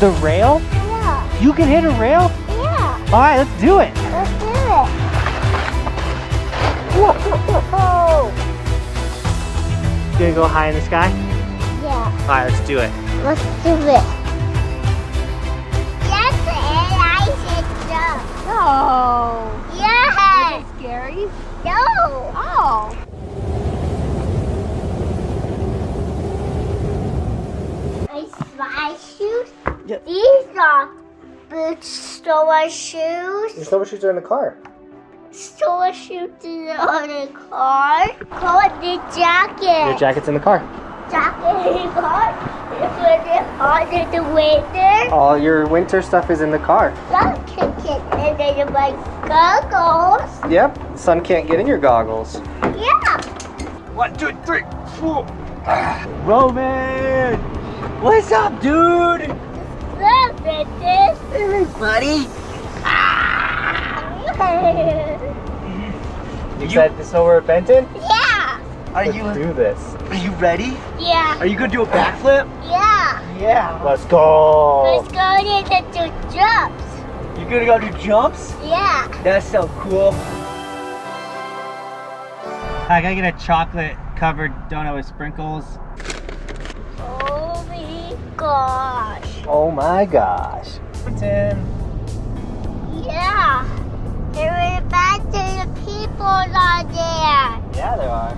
The rail? Yeah. You can hit a rail? Yeah. All right, let's do it. Let's do it. Whoa. You gonna go high in the sky? Yeah. All right, let's do it. Let's do it. Yes, and I said jump. No. Yes. Is it scary? No. Oh. My shoes? Yep. These are big snowboard shoes. Your snowboard shoes are in the car. Snowboard shoes on the car. Call the jacket. Your jacket's in the car. Jacket in the car. Put it on the winter. All your winter stuff is in the car. Sun ticket and then my goggles. Yep, sun can't get in your goggles. Yeah. 1, 2, 3, 4. Roman! What's up, dude? Look at this. Hey, buddy. You excited to snowboard at Benton? Yeah. Let's do this. Are you ready? Yeah. Are you gonna do a backflip? Yeah. Yeah. Let's go. Let's go to the jumps. You gonna go do jumps? Yeah. That's so cool. I gotta get a chocolate covered donut with sprinkles. Oh my gosh. Oh my gosh. Benton. Yeah. There were back to the people on there. Yeah, there are.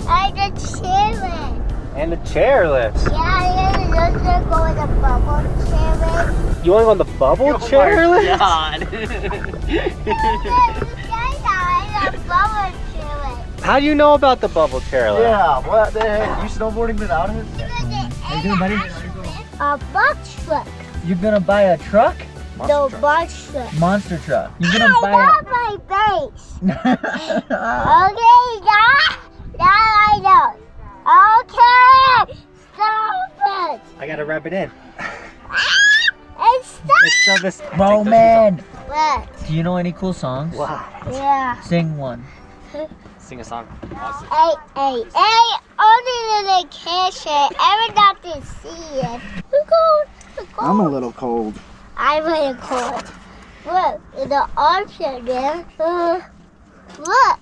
And the children. And the chairlifts. Yeah, let's go with the bubble chairlift. You wanna go on the bubble chairlift? God. The bubble chairlift. How do you know about the bubble chairlift? Yeah, what the heck? You snowboarding without it? How you doing, buddy? A box truck. You gonna buy a truck? No box truck. Monster truck. You I gonna buy want my base. a... Okay, now I know. Okay, stop it. I gotta rub it in. And stop. It's so this. Roman! What? Do you know any cool songs? Wow. Yeah. Sing one. Sing a song. Hey, only the kitchen. Ever not to see it. Look cold. I'm a little cold. I'm really cold. Look, in the option there. Look.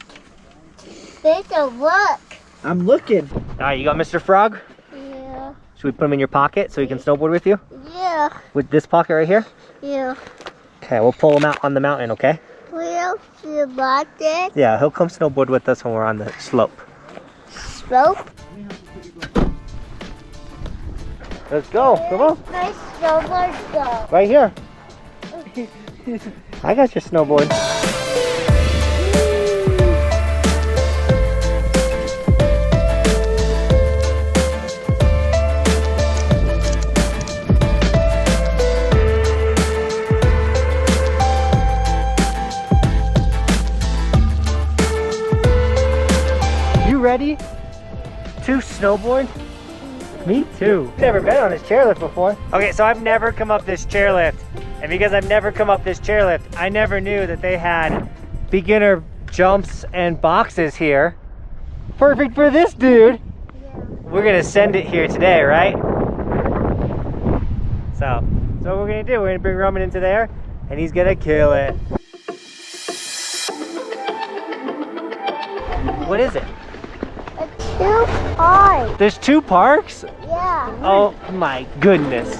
There's a look. I'm looking. Alright, you got Mr. Frog? Yeah. Should we put him in your pocket so he can snowboard with you? Yeah. With this pocket right here? Yeah. Okay, we'll pull him out on the mountain, okay? Will you like it? Yeah, he'll come snowboard with us when we're on the slope. Slope? Let's go, come on. My snowboard go. Right here. I got your snowboard. You ready to snowboard? Me too. Never been on this chairlift before. Okay, so I've never come up this chairlift. And because I've never come up this chairlift, I never knew that they had beginner jumps and boxes here. Perfect for this dude. Yeah. We're gonna send it here today, right? So what we're gonna do, we're gonna bring Roman into there and he's gonna kill it. What is it? It's too hard. There's 2 parks? Yeah. Oh my goodness.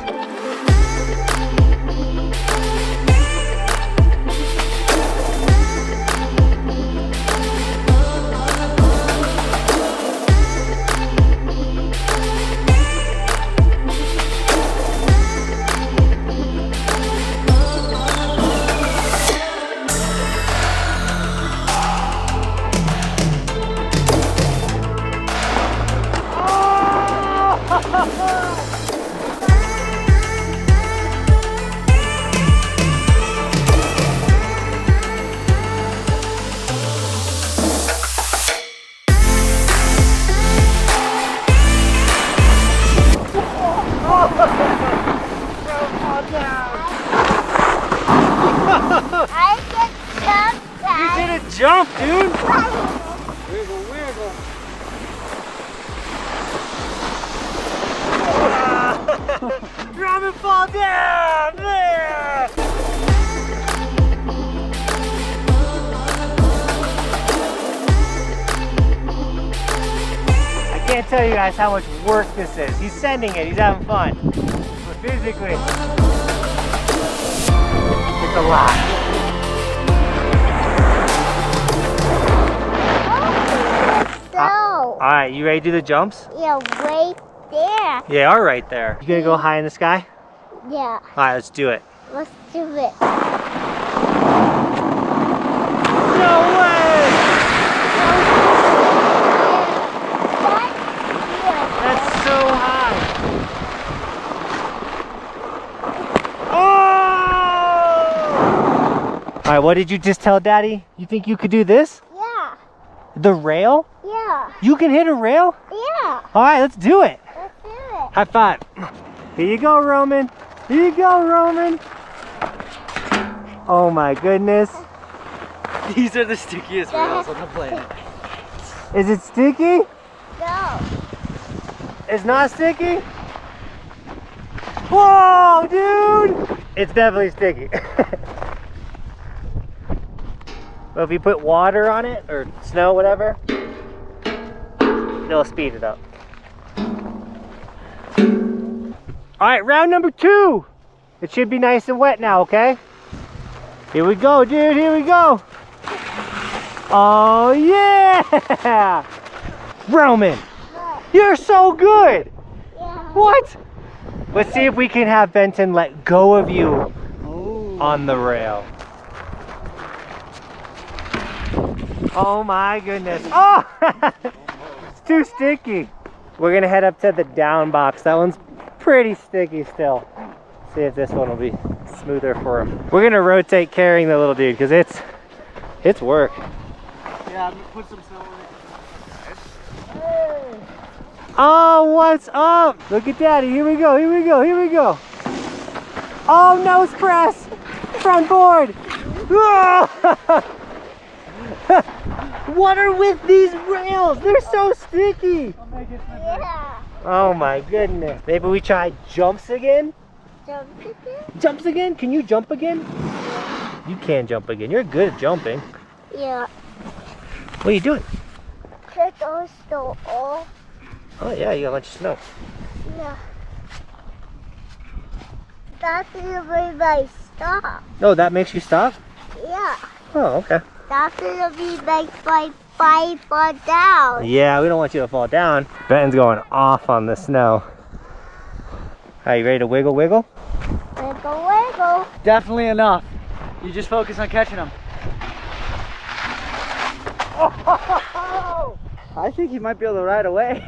can't tell you guys how much work this is. He's sending it, he's having fun. But physically, it's a lot. So, All right, you ready to do the jumps? yeah, right there. Yeah, all right there. You gonna go high in the sky? Yeah, All right, let's do it. let's do it. No way! That's so high. Oh! All right, what did you just tell Daddy? You think you could do this? Yeah, The rail? yeah, You can hit a rail? yeah. All right, let's do it. Let's do it. High five. Here you go, Roman. Here you go, Roman. Oh my goodness. These are the stickiest rails on the planet. Is it sticky? Go. It's not sticky? Whoa, dude! It's definitely sticky. But if you put water on it, or snow, whatever, it'll speed it up. All right, round number 2. It should be nice and wet now, okay? Here we go, dude, here we go. Oh, yeah! Roman, you're so good. Yeah. What? Let's see if we can have Benton let go of you on the rail. Oh my goodness. Oh! It's too sticky. We're gonna head up to the down box. That one's pretty sticky still. See if this one will be smoother for him. We're gonna rotate carrying the little dude because it's work. Yeah, I'm gonna put some snow in it. Oh, what's up? Look at Daddy. Here we go. Here we go. Here we go. Oh, nose press. Front board. What are with these rails? They're so sticky. Yeah. Oh my goodness. Maybe we try jumps again? Jump again? Jumps again? Can you jump again? You can jump again. You're good at jumping. Yeah. What are you doing? Take our snow off. Oh yeah, you got a bunch of snow. Yeah. That's gonna be my stop. Oh, that makes you stop? Yeah. Oh, okay. That's gonna be my fall down. Yeah, we don't want you to fall down. Benton's going off on the snow. Are you ready to wiggle, wiggle? Wiggle, wiggle. Definitely enough. You just focus on catching them. Oh! I think he might be able to ride away.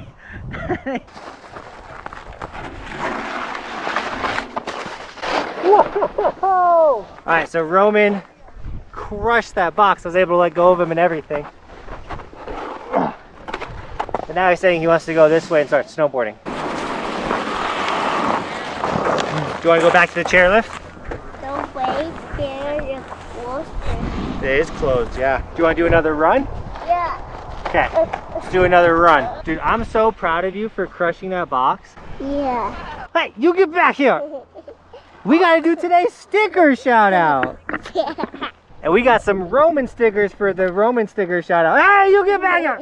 Whoa! All right, so Roman crushed that box. I was able to let go of him and everything. And now he's saying he wants to go this way and start snowboarding. Do you want to go back to the chairlift? The way there is closer. It is closed, yeah. Do you want to do another run? Yeah. Okay, let's do another run. Dude, I'm so proud of you for crushing that box. Yeah. Hey, you get back here. We got to do today's sticker shout out. And we got some Roman stickers for the Roman sticker shout out. Hey, you get back here.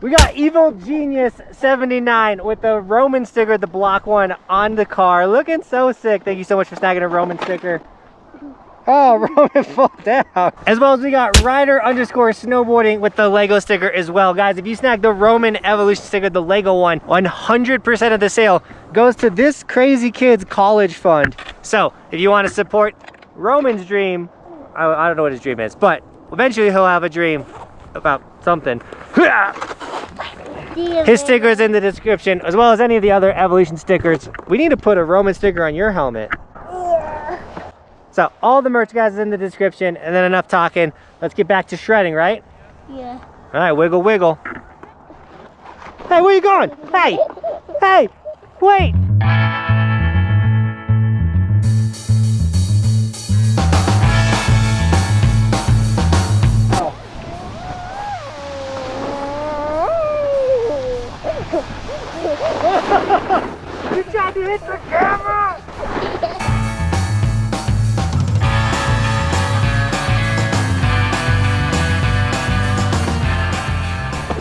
We got Evil Genius 79 with the Roman sticker, the block one on the car. Looking so sick. Thank you so much for snagging a Roman sticker. Oh, Roman fall down. As well as we got Ryder_snowboarding with the Lego sticker as well. Guys, if you snag the Roman Evolution sticker, the Lego one, 100% of the sale goes to this crazy kid's college fund. So if you want to support Roman's dream, I don't know what his dream is, but eventually he'll have a dream about something. His sticker is in the description, as well as any of the other Evolution stickers. We need to put a Roman sticker on your helmet. Yeah. So all the merch, guys, is in the description. And then enough talking. Let's get back to shredding, right? Yeah. All right, wiggle, wiggle. Hey, where you going? Hey, hey, wait. You tried to hit the camera!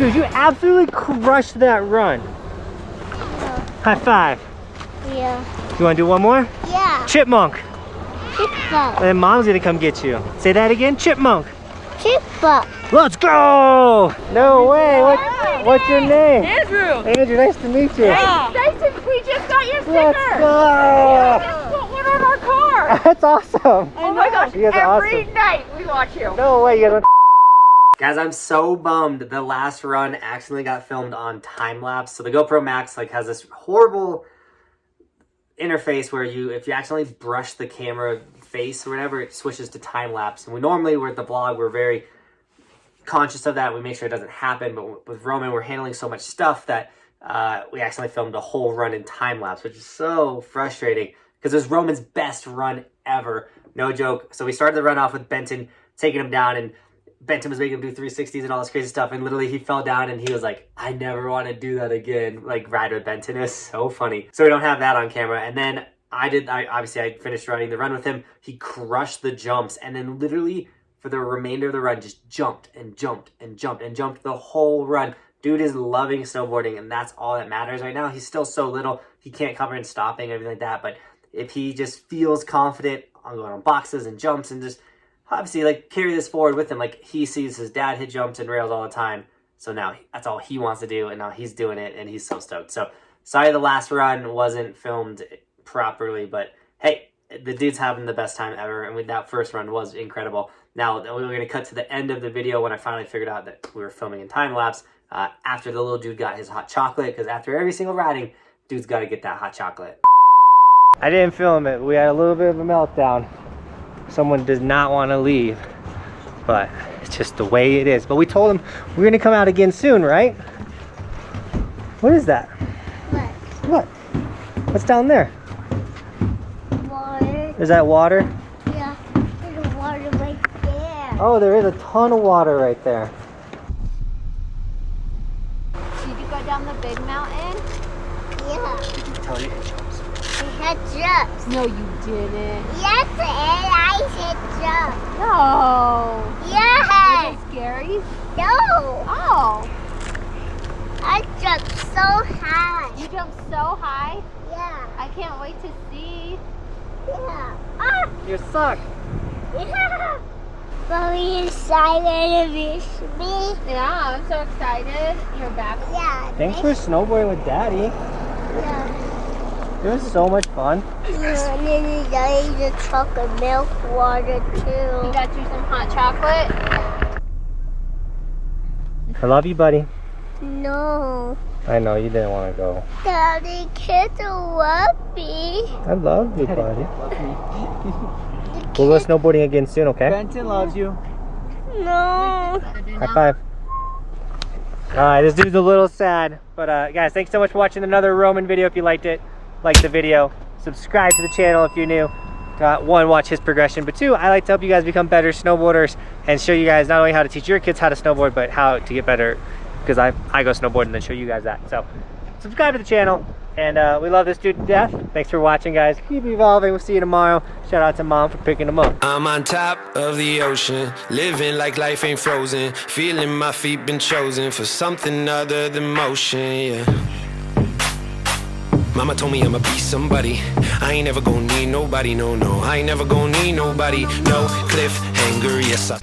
Dude, you absolutely crushed that run. Yeah. High five. Yeah. You want to do one more? Yeah. Chipmunk. Chipmunk. And then mom's gonna come get you. Say that again, chipmunk. Chipmunk. Let's go! No way. What's your name? Andrew. Andrew, nice to meet you. Hey, Dyson, we just got your sticker. Let's go! Just put one on our car. That's awesome. Oh my gosh, You guys are every awesome. night we watch you. No way, you guys want. Guys, I'm so bummed the last run accidentally got filmed on time lapse. So the GoPro Max like has this horrible interface where if you accidentally brush the camera face or whatever, it switches to time lapse. And normally we're at the vlog, we're very conscious of that. We make sure it doesn't happen. But with Roman, we're handling so much stuff that we accidentally filmed a whole run in time lapse, which is so frustrating because it was Roman's best run ever. No joke. So we started the run off with Benton taking him down, and Benton was making him do 360s and all this crazy stuff, and literally he fell down and he was like, I never want to do that again. Like, ride with Benton. It was so funny. So we don't have that on camera. And then I finished riding the run with him. He crushed the jumps, and then literally for the remainder of the run just jumped and jumped and jumped and jumped the whole run. Dude is loving snowboarding, and that's all that matters right now. He's still so little. He can't cover in stopping and everything like that, but if he just feels confident on going on boxes and jumps and just obviously like carry this forward with him, like he sees his dad hit jumps and rails all the time, so now that's all he wants to do, and now he's doing it and he's so stoked. So sorry the last run wasn't filmed properly, but hey, the dude's having the best time ever, and that first run was incredible. Now we're going to cut to the end of the video when I finally figured out that we were filming in time lapse after the little dude got his hot chocolate, because after every single riding, dude's got to get that hot chocolate. I didn't film it. We had a little bit of a meltdown. Someone does not want to leave, but it's just the way it is. But we told him we're gonna come out again soon, right? What is that? What? What? What's down there? Water. Is that water? Yeah. There's water right there. Oh, there is a ton of water right there. Did you go down the big mountain? Yeah. We had jumps. No, you didn't. Yes, and I said jump. No. Yes. Was it scary? No. Oh. I jumped so high. You jumped so high. Yeah. I can't wait to see. Yeah. Ah. You suck. Yeah. But we excited to miss me. Yeah, I'm so excited. You're back. Yeah. Thanks for snowboarding with Daddy. Yeah. It was so much fun. Yeah, and then he got the chocolate milk water You too. got you some hot chocolate. I love you, buddy. No. I know you didn't want to go. Daddy, kids love me. I love you, buddy. We'll go snowboarding again soon, okay? Benton loves you. No. High five. Alright, this dude's a little sad. But guys, thanks so much for watching another Roman video. If you liked it, like the video. Subscribe to the channel if you're new. One, watch his progression. But two, I like to help you guys become better snowboarders and show you guys not only how to teach your kids how to snowboard, but how to get better. Because I go snowboarding and then show you guys that. So subscribe to the channel. And we love this dude to death. Thanks for watching, guys. Keep evolving. We'll see you tomorrow. Shout out to Mom for picking them up. I'm on top of the ocean, living like life ain't frozen, feeling my feet been chosen for something other than motion, yeah. Mama told me I'ma be somebody. I ain't never gonna need nobody, no, no. I ain't never gonna need nobody, no cliffhanger, yes, I